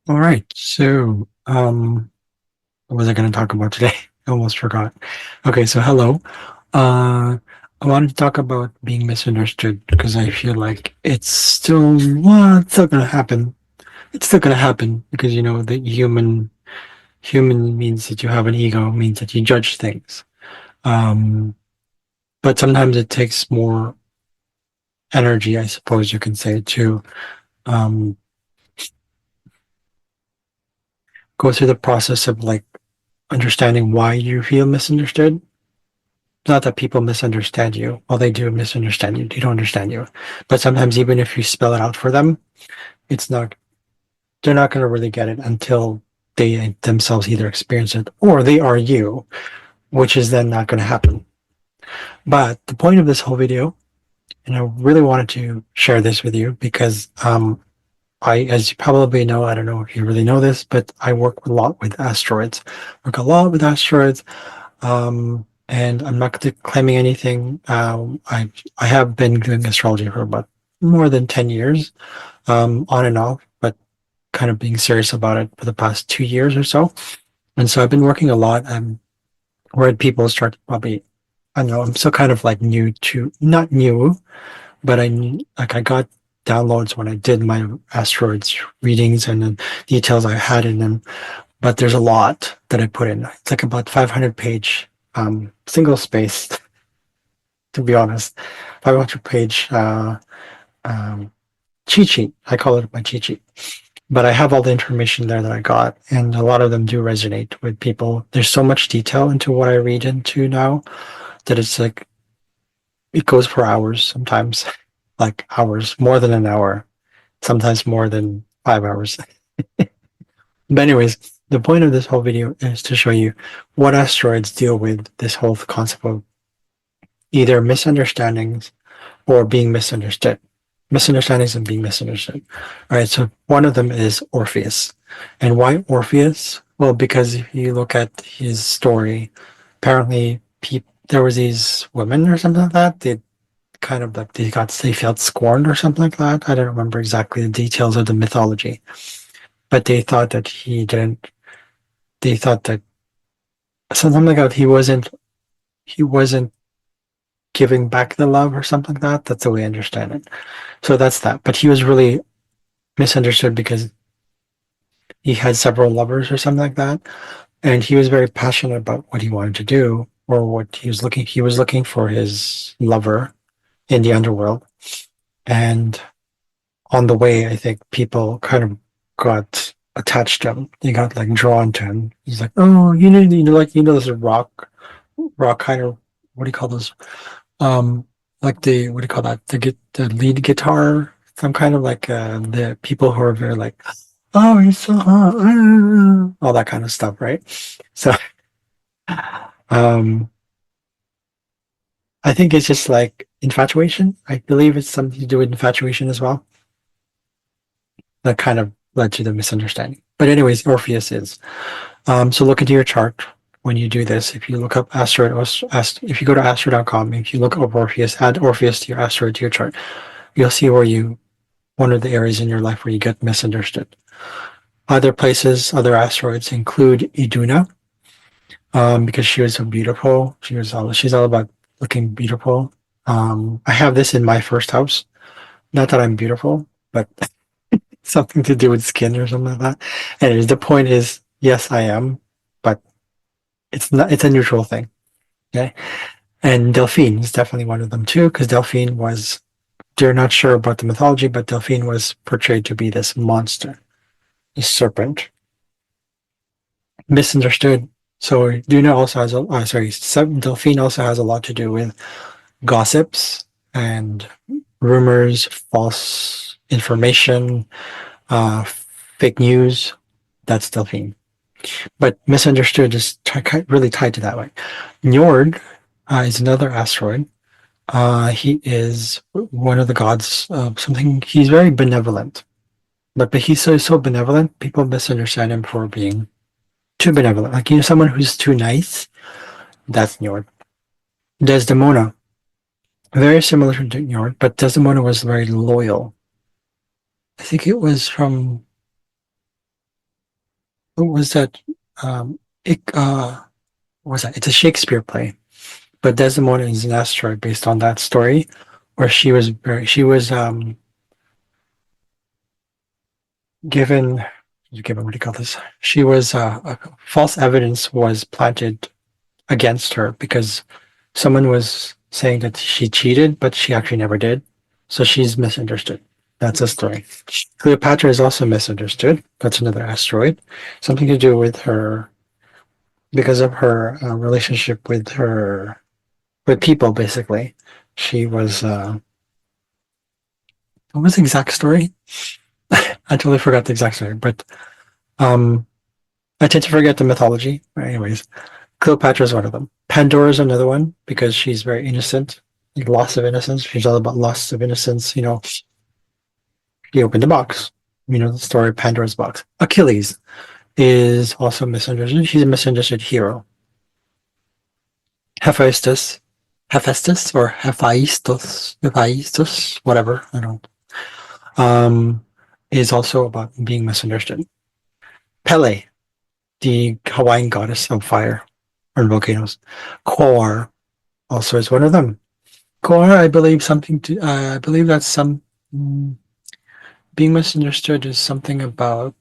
All right. What was I going to talk about today? I almost forgot. Okay, so hello. I wanted to talk about being misunderstood because I feel like it's still going to happen. It's still going to happen because the human means that you have an ego, means that you judge things. Um, but sometimes it takes more energy, I suppose you can say, to um, go through the process of like understanding why you feel misunderstood. Not that people misunderstand you. Well, they do misunderstand you. They don't understand you. But sometimes even if you spell it out for them, it's not, they're not going to really get it until they themselves either experience it or they are you, which is then not going to happen. But the point of this whole video, and I really wanted to share this with you because as you probably know, I don't know if you really know this, but I work a lot with asteroids. Work a lot with asteroids. And I'm not claiming anything. I have been doing astrology for about more than 10 years, on and off, but kind of being serious about it for the past 2 years or so. And so I've been working a lot. Where people start probably, I don't know, I'm still kind of like not new, but I got downloads when I did my asteroids readings and the details I had in them, but there's a lot that I put in. It's like about 500-page single space, to be honest, 500-page um, cheat sheet. I call it my cheat sheet. But I have all the information there that I got, and a lot of them do resonate with people. There's so much detail into what I read into now that it's like it goes for hours sometimes, like hours, more than an hour, sometimes more than 5 hours. But anyways, the point of this whole video is to show you what asteroids deal with this whole concept of either misunderstandings or being misunderstood. Misunderstandings and being misunderstood. All right, so one of them is Orpheus. And why Orpheus? Well, because if you look at his story, apparently there was these women or something like that. They kind of like they felt scorned or something like that. I don't remember exactly the details of the mythology, but they thought that he didn't. They thought that something like that he wasn't giving back the love or something like that. That's the way I understand it. So that's that. But he was really misunderstood because he had several lovers or something like that, and he was very passionate about what he wanted to do or what he was looking. He was looking for his lover in the underworld, and on the way, I think people kind of got attached to him. They got like drawn to him. He's like, oh, this rock kind of, what do you call those? Like what do you call that? The lead guitar. Some kind of like the people who are very like, oh, you're so hot, all that kind of stuff, right? So, um, I think it's just like infatuation. I believe it's something to do with infatuation as well. That kind of led to the misunderstanding. But anyways, Orpheus is. So look into your chart when you do this. If you look up asteroid, if you go to astro.com, if you look up Orpheus, add Orpheus to your asteroid to your chart, you'll see one of the areas in your life where you get misunderstood. Other places, other asteroids include Iduna, because she was so beautiful. She's all about looking beautiful. I have this in my first house. Not that I'm beautiful, but something to do with skin or something like that. Anyways, the point is, yes, I am, but it's not. It's a neutral thing. Okay, and Delphine is definitely one of them too, because Delphine was. They're not sure about the mythology, but Delphine was portrayed to be this monster, this serpent, misunderstood. So Duna also has Delphine also has a lot to do with gossips and rumors, false information, fake news. That's Delphine. But misunderstood is really tied to that way. Njord is another asteroid. He is one of the gods of something. He's very benevolent, but he's so benevolent. People misunderstand him for being too benevolent. Like someone who's too nice. That's Njord. Desdemona, very similar to Njord, but Desdemona was very loyal. I think it was from what was that? It what was that? It's a Shakespeare play, but Desdemona is an asteroid based on that story, where she was given given what do you call this? She was false evidence was planted against her because someone was saying that she cheated, but she actually never did. So she's misunderstood. That's a story. Cleopatra is also misunderstood. That's another asteroid. Something to do with her because of her relationship with people. Basically, she was. What was the exact story? I totally forgot the exact story, but um, I tend to forget the mythology. Anyways, Cleopatra is one of them. Pandora is another one because she's very innocent, like loss of innocence. She's all about loss of innocence. He opened the box. The story of Pandora's box. Achilles is also misunderstood. He's a misunderstood hero. Hephaistos, Hephaestus or Hephaistos, whatever. I don't. Is also about being misunderstood. Pele, the Hawaiian goddess of fire or volcanoes. Quaoar also is one of them. Quaoar, I believe something to. I believe that's some. Being misunderstood is something about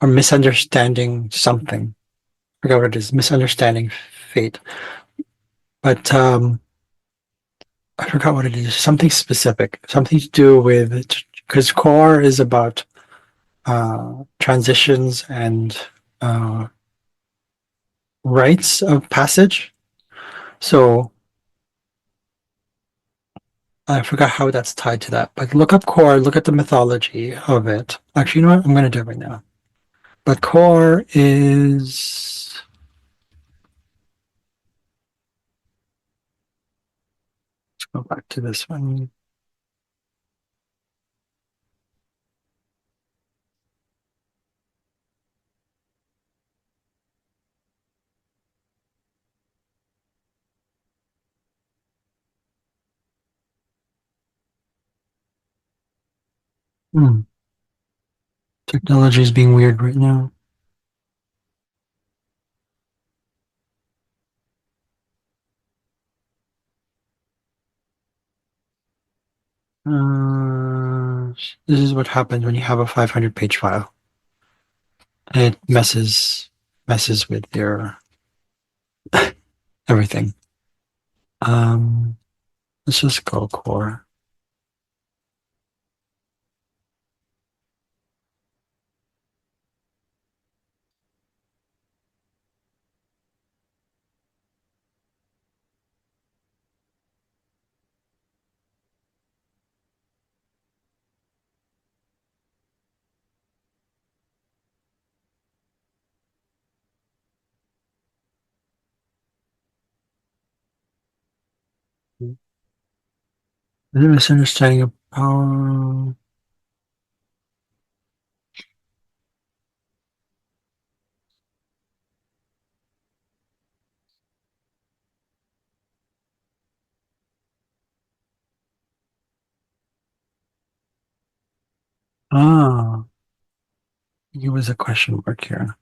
or misunderstanding something. I forgot what it is. Misunderstanding fate, but I forgot what it is. Something specific. Something to do with because core is about transitions and uh, rites of passage. So I forgot how that's tied to that. But look up core. Look at the mythology of it. Actually, you know what? I'm going to do it right now. But core is. Let's go back to this one. Hmm. Technology is being weird right now. This is what happens when you have a 500-page file. It messes with your everything. Um, let's just go core. Is it misunderstanding of power? Ah, it was a question mark here.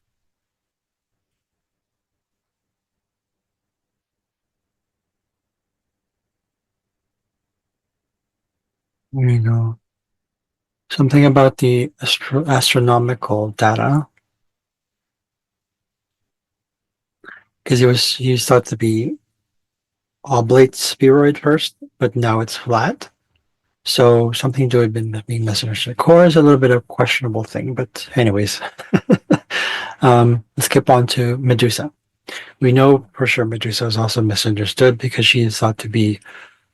There you go. Something about the astronomical data because he was thought to be oblate spheroid first, but now it's flat. So something to have been being misunderstood. Core is a little bit of a questionable thing, but anyways, let's skip on to Medusa. We know for sure Medusa is also misunderstood because she is thought to be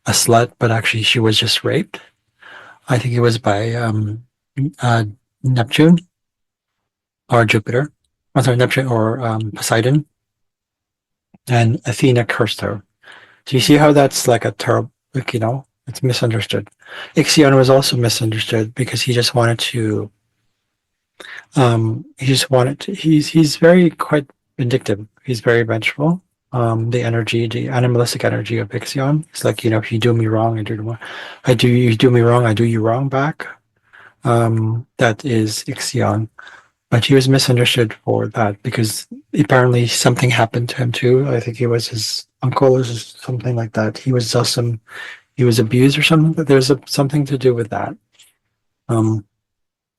a slut, but actually she was just raped. I think it was by uh, Neptune or Jupiter. I'm sorry, Neptune or Poseidon, and Athena cursed her. So you see how that's like a terrible, like, it's misunderstood. Ixion was also misunderstood because he just wanted to, he's very quite vindictive. He's very vengeful. the energy, the animalistic energy of Ixion. It's like, if you do me wrong, you do me wrong, I do you wrong back. That is Ixion. But he was misunderstood for that because apparently something happened to him too. I think he was his uncle or something like that. He was abused or something, but there's something to do with that. Um,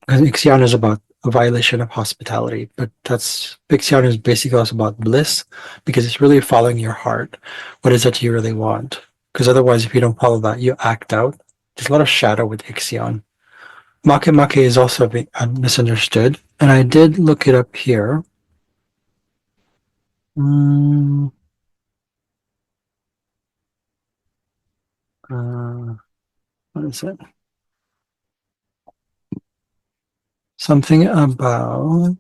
because Ixion is about a violation of hospitality, but Ixion is basically also about bliss because it's really following your heart. What is it you really want? Because otherwise, if you don't follow that, you act out. There's a lot of shadow with Ixion. Makemake is also misunderstood, and I did look it up here. Mm, uh, what is it? Something about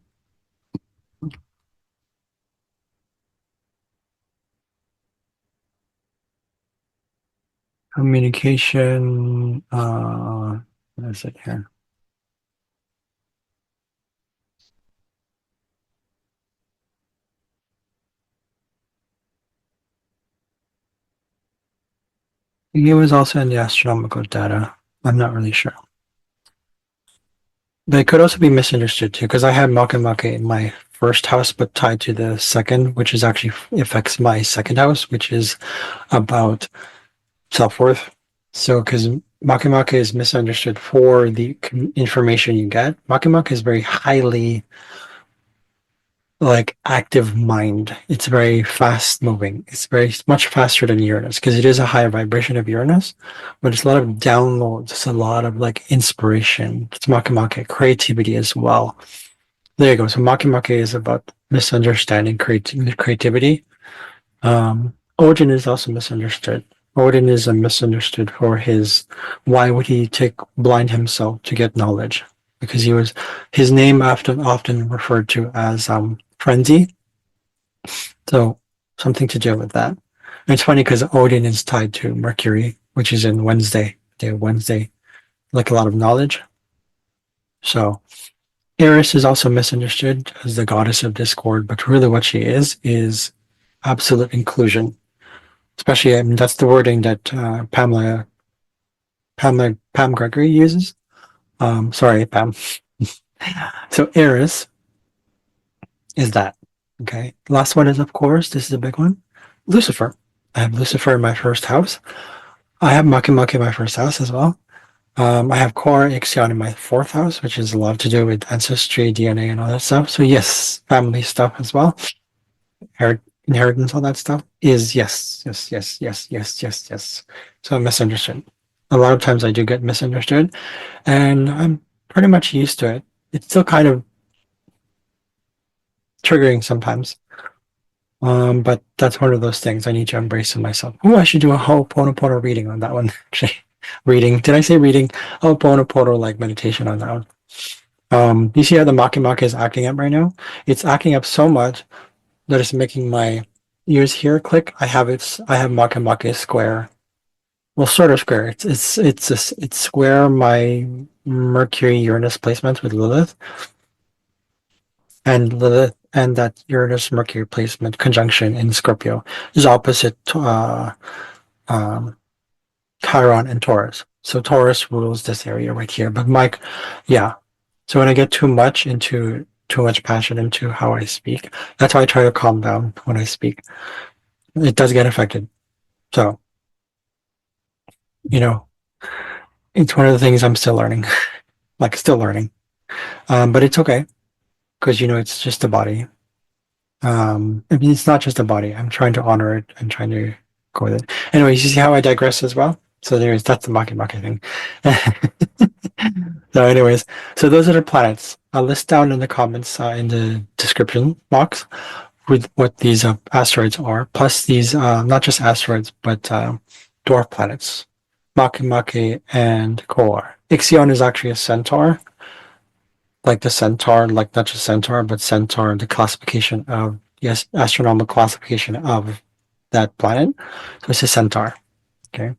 communication. What is it here? He was also in the astronomical data. I'm not really sure. But it could also be misunderstood too, because I had makemake in my first house, but tied to the second, which is actually affects my second house, which is about self-worth. So, because makemake is misunderstood for the information you get, makemake is very highly like active mind. It's very fast moving. It's very much faster than Uranus because it is a higher vibration of Uranus, but it's a lot of downloads. It's a lot of like inspiration. It's makemake creativity as well. There you go. So makemake is about misunderstanding creativity. Odin is also misunderstood. Odin is misunderstood for why would he take blind himself to get knowledge? Because his name often referred to as frenzy. So something to do with that. And it's funny because Odin is tied to Mercury, which is in Wednesday, day of Wednesday, like a lot of knowledge. So Eris is also misunderstood as the goddess of discord, but really what she is absolute inclusion. Especially, I mean, that's the wording that Pam Gregory uses. Sorry, Pam. So Eris is that. Okay. Last one is, of course, this is a big one. Lucifer. I have Lucifer in my first house. I have makemake in my first house as well. I have core ixion in my fourth house, which is a lot to do with ancestry, DNA, and all that stuff. So yes, family stuff as well. Inheritance, all that stuff is yes, yes, yes, yes, yes, yes, yes. So I'm misunderstood. A lot of times I do get misunderstood, and I'm pretty much used to it. It's still kind of triggering sometimes. But that's one of those things I need to embrace in myself. Oh, I should do a Ho'oponopono reading on that one. Actually, reading. Did I say reading? Ho'oponopono like meditation on that one. You see how the makemake is acting up right now? It's acting up so much that it's making my ears here click. I have makemake square. Well, sort of square. It's square my Mercury Uranus placement with Lilith, and Lilith and that Uranus Mercury placement conjunction in Scorpio is opposite um, Chiron and Taurus. So Taurus rules this area right here. But Mike, yeah. So when I get too much passion into how I speak, that's why I try to calm down when I speak. It does get affected. So, you know, it's one of the things I'm still learning, like still learning. But it's okay because it's just a body. I mean, it's not just a body. I'm trying to honor it and trying to go with it. Anyways, you see how I digress as well? So that's the makemake thing. So anyways, so those are the planets. I'll list down in the comments in the description box with what these asteroids are, plus these not just asteroids, but dwarf planets, Makemake and quaoar. Ixion is actually a centaur, like the centaur, like not just centaur, but centaur, the classification of, yes, astronomical classification of that planet. So it's a centaur. Okay.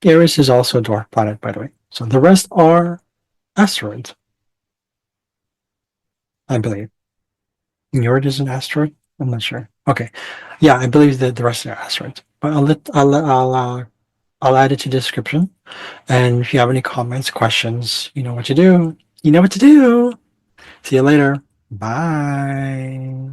Eris is also a dwarf planet, by the way. So the rest are asteroids, I believe. Njord is an asteroid. I'm not sure. Okay, yeah, I believe that the rest are asteroids. But I'll add it to the description. And if you have any comments, questions, you know what to do. You know what to do. See you later. Bye.